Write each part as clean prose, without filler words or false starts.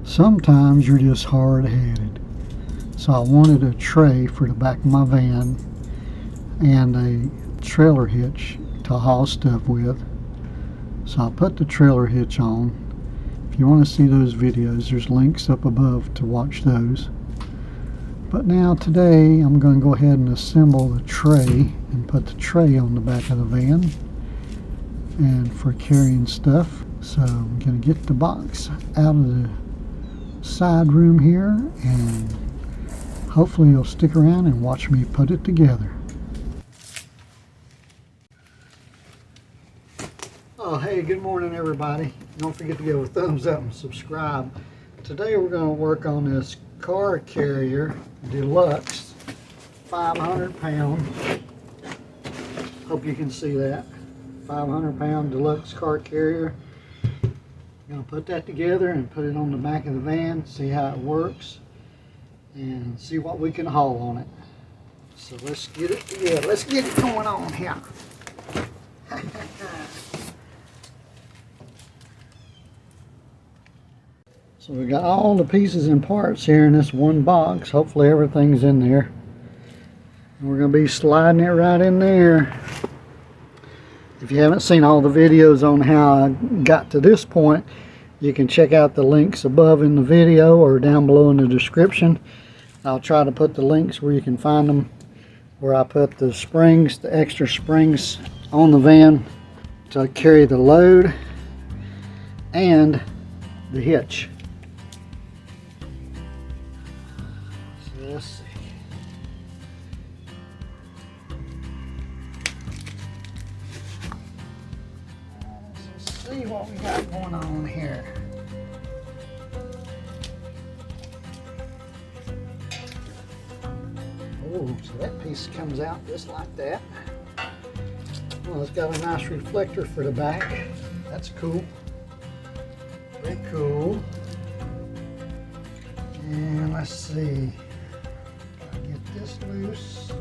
Sometimes you're just hard-headed. So I wanted a tray for the back of my van and a trailer hitch to haul stuff with. So I put the trailer hitch on. If you want to see those videos, there's links up above to watch those. But now today I'm going to go ahead and assemble the tray and put the tray on the back of the van and for carrying stuff. So I'm going to get the box out of the side room here, and hopefully you'll stick around and watch me put it together. Oh, hey, good morning everybody. Don't forget to give a thumbs up and subscribe. Today we're going to work on this car carrier deluxe 500 pound. Hope you can see that. 500 pound deluxe car carrier. I'm going to put that together and put it on the back of the van, see how it works, and see what we can haul on it. So let's get it together. Let's get it going on here. So we got all the pieces and parts here in this one box. Hopefully everything's in there. And we're going to be sliding it right in there. If you haven't seen all the videos on how I got to this point, you can check out the links above in the video or down below in the description. I'll try to put the links where you can find them, where I put the springs, the extra springs on the van to carry the load and the hitch. So let's see. Let's see what we got going on here. Oh, so that piece comes out just like that. Well, it's got a nice reflector for the back. That's cool. Very cool. And let's see. Gotta get this loose.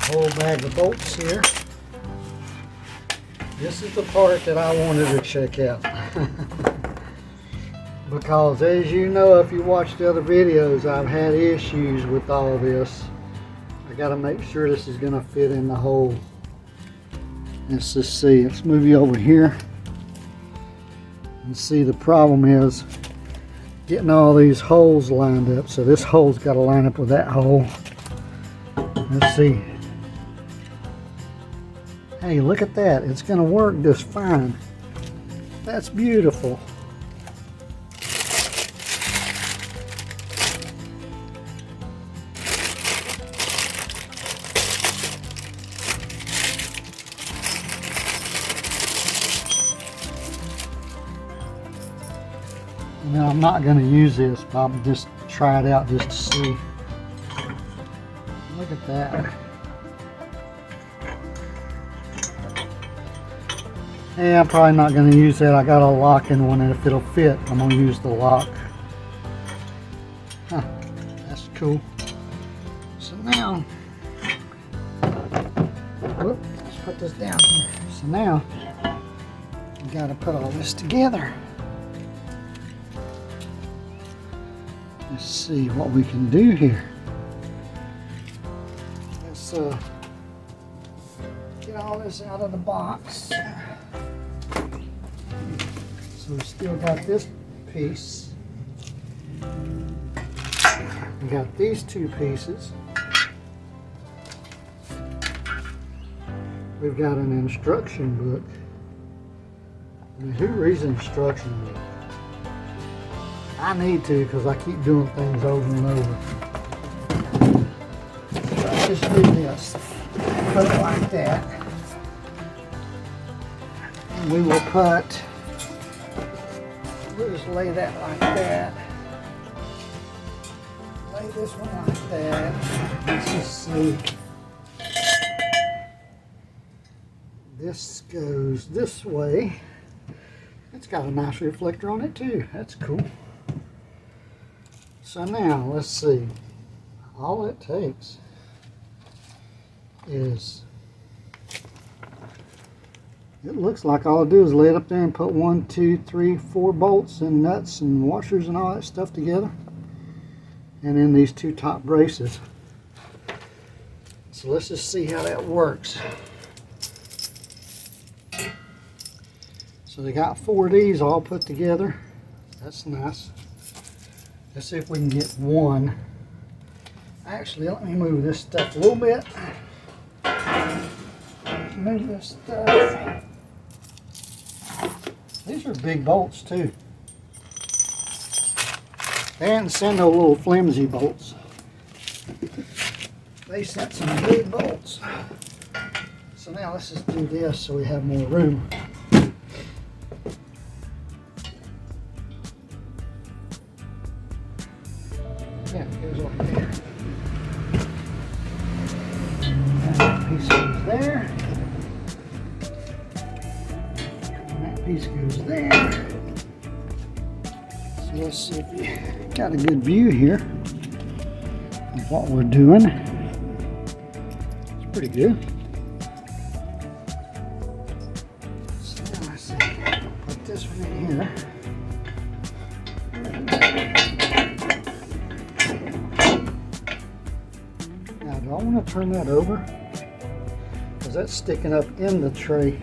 Whole bag of bolts here. This is the part that I wanted to check out. Because as you know, if you watch the other videos, I've had issues with all this. I got to make sure this is going to fit in the hole. Let's just see. Let's move you over here and see. The problem is getting all these holes lined up. So this hole's got to line up with that hole. Let's see. Hey, look at that. It's going to work just fine. That's beautiful. Now, I'm not going to use this, but I'll just try it out just to see. Look at that. Yeah, I'm probably not going to use that. I got a lock in one, and if it'll fit, I'm going to use the lock. Huh, that's cool. So now, whoop, let's put this down here. So now, we got to put all this together. Let's see what we can do here. Let's get all this out of the box. So we still got this piece. We got these two pieces. We've got an instruction book. I mean, who reads an instruction book? I need to, because I keep doing things over and over. So I just do this. Put it like that. And we will put, we'll just lay that like that. Lay this one like that. Let's just see. This goes this way. It's got a nice reflector on it too. That's cool. So now, let's see. All it takes is, it looks like all I do is lay it up there and put 1, 2, 3, 4 bolts and nuts and washers and all that stuff together. And then these 2 top braces. So let's just see how that works. So they got 4 of these all put together. That's nice. Let's see if we can get one. Actually, let me move this stuff a little bit. Move this stuff. These are big bolts too. They didn't send no little flimsy bolts. They sent some big bolts. So now let's just do this so we have more room. Yeah, it goes over there. And that piece goes there. And that piece goes there. So let's see if we got a good view here of what we're doing. It's pretty good. So now let's see. Put this one in here. Now, do I want to turn that over? Because that's sticking up in the tray.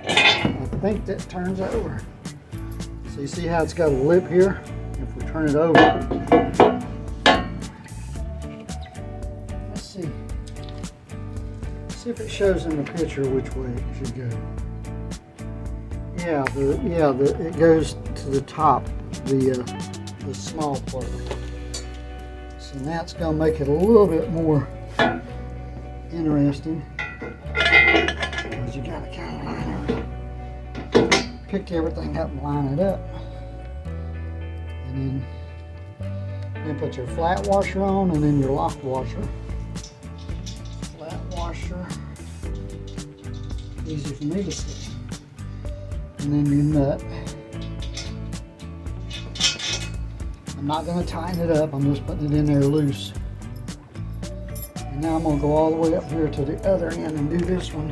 I think that turns over. So you see how it's got a lip here? If we turn it over. Let's see. See if it shows in the picture which way it should go. Yeah, it goes to the top, the small part. So that's going to make it a little bit more interesting. Because you got to kind of line it, pick everything up and line it up. And then put your flat washer on and then your lock washer. Flat washer. Easy for me to see. And then your nut. I'm not going to tighten it up, I'm just putting it in there loose. And now I'm going to go all the way up here to the other end and do this one.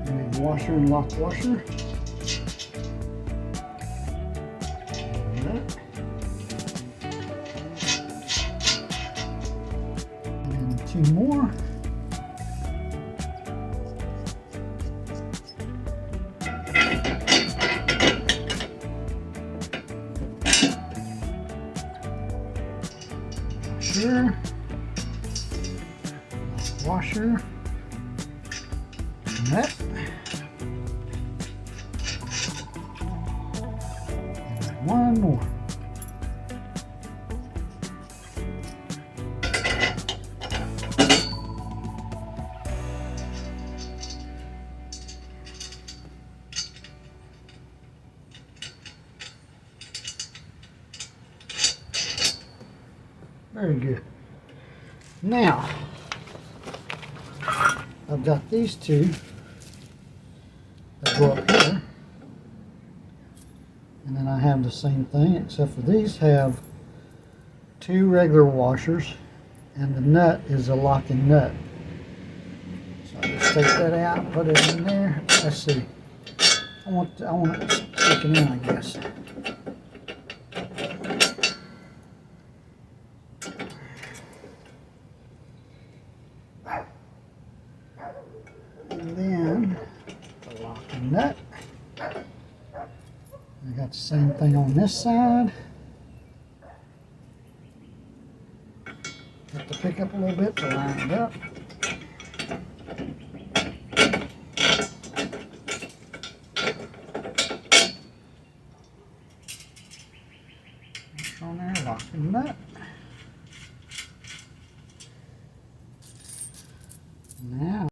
And then washer and lock washer. And then 2 more. Washer, nut, and 1 more. Very good. Now, I've got these 2 that go up here, and then I have the same thing, except for these have 2 regular washers, and the nut is a locking nut. So I just take that out, put it in there. Let's see. I want it sticking in, I guess. And then the locking nut. I got the same thing on this side. Have to pick up a little bit to line it up. On there, locking nut. Now,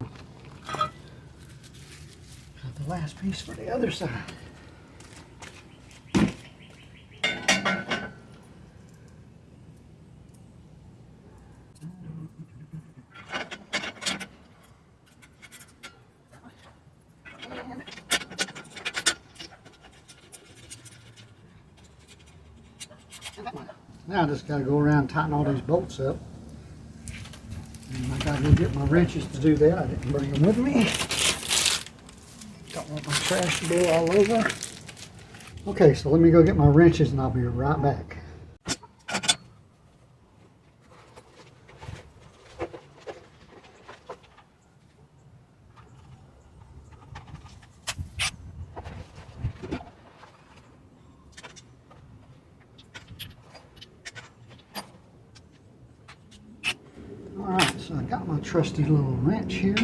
got the last piece for the other side. Now I just got to go around and tighten all these bolts up. And I got to go get my wrenches to do that. I didn't bring them with me. Don't want my trash to blow all over. Okay, so let me go get my wrenches and I'll be right back. Alright, so I got my trusty little wrench here.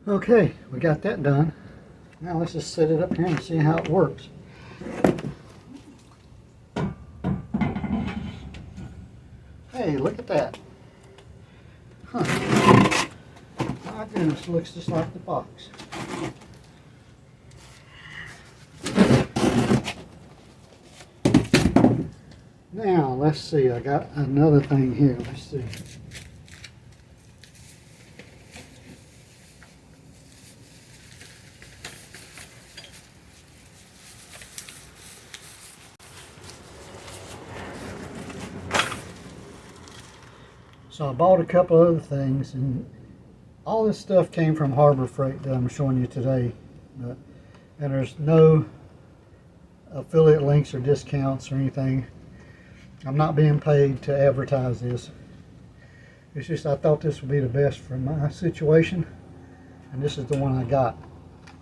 Okay, we got that done. Now let's just set it up here and see how it works. Hey, look at that. Huh. My goodness, looks just like the box. Now, let's see. I got another thing here. Let's see. So I bought a couple other things, and all this stuff came from Harbor Freight that I'm showing you today. And there's no affiliate links or discounts or anything. I'm not being paid to advertise this. It's just I thought this would be the best for my situation, and this is the one I got.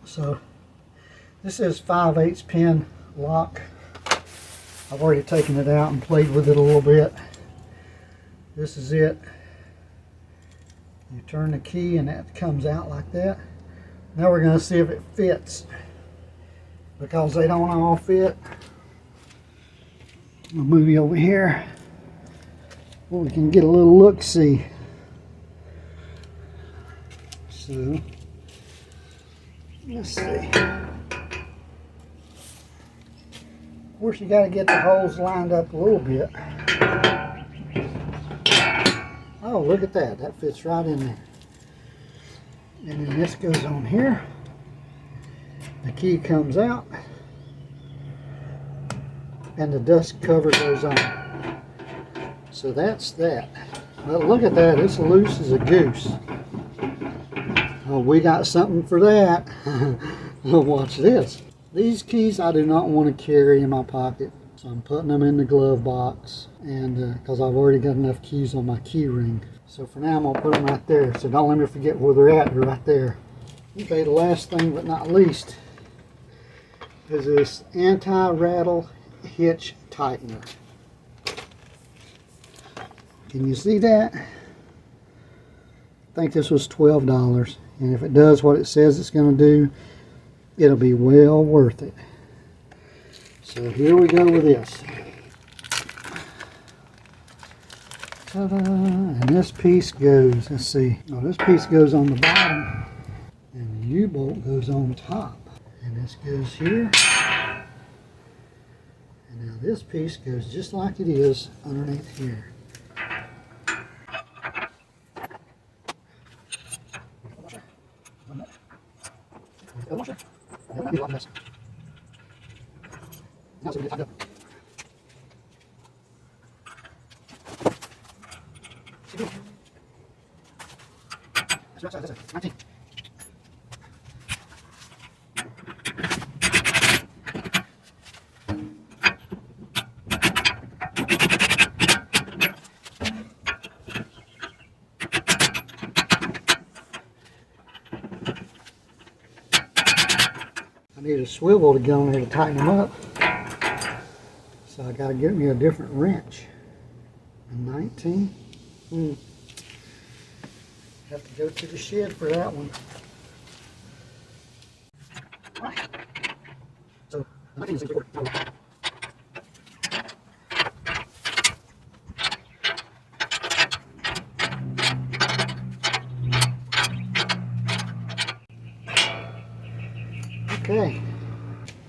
So this is 5/8 pin lock. I've already taken it out and played with it a little bit. This is it. You turn the key and that comes out like that. Now we're going to see if it fits, because they don't all fit. I'll move you over here where we can get a little look-see. So let's see. Of course, you got to get the holes lined up a little bit. Oh, look at that. That fits right in there. And then this goes on here. The key comes out. And the dust cover goes on. So that's that. Well, look at that. It's loose as a goose. Oh, we got something for that. Watch this. These keys I do not want to carry in my pocket. So I'm putting them in the glove box, and because I've already got enough keys on my key ring. So for now I'm going to put them right there. So don't let me forget where they're at. They're right there. Okay, the last thing but not least is this anti-rattle hitch tightener. Can you see that? I think this was $12, and if it does what it says it's going to do, it'll be well worth it. So here we go with this. Ta-da! And this piece goes, let's see. Oh, this piece goes on the bottom, and the U-bolt goes on top. And this goes here. And now this piece goes just like it is underneath here. Now so we get tied up. That's right, that's 19. I need a swivel to get on there to tighten them up. So I got to get me a different wrench. A 19. Have to go to the shed for that one. Right. So, 19 is important.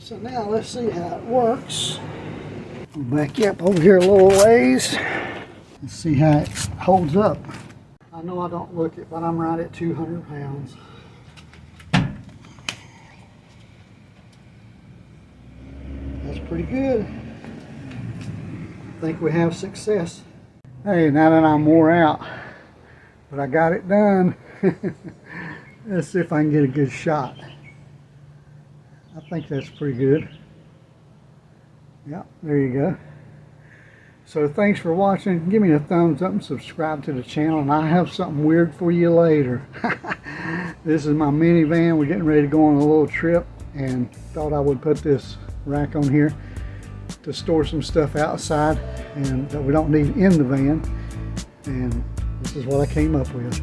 So now let's see how it works. I'll back you up over here a little ways. Let's see how it holds up. I know I don't look it, but I'm right at 200 pounds. That's pretty good. I think we have success. Hey, now that I'm wore out, but I got it done. Let's see if I can get a good shot. I think that's pretty good. Yeah, there you go. So thanks for watching. Give me a thumbs up and subscribe to the channel, and I have something weird for you later. This is my minivan. We're getting ready to go on a little trip, and thought I would put this rack on here to store some stuff outside and that we don't need in the van. And this is what I came up with.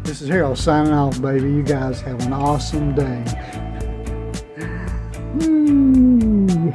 This is Harold signing off, baby. You guys have an awesome day. Woo.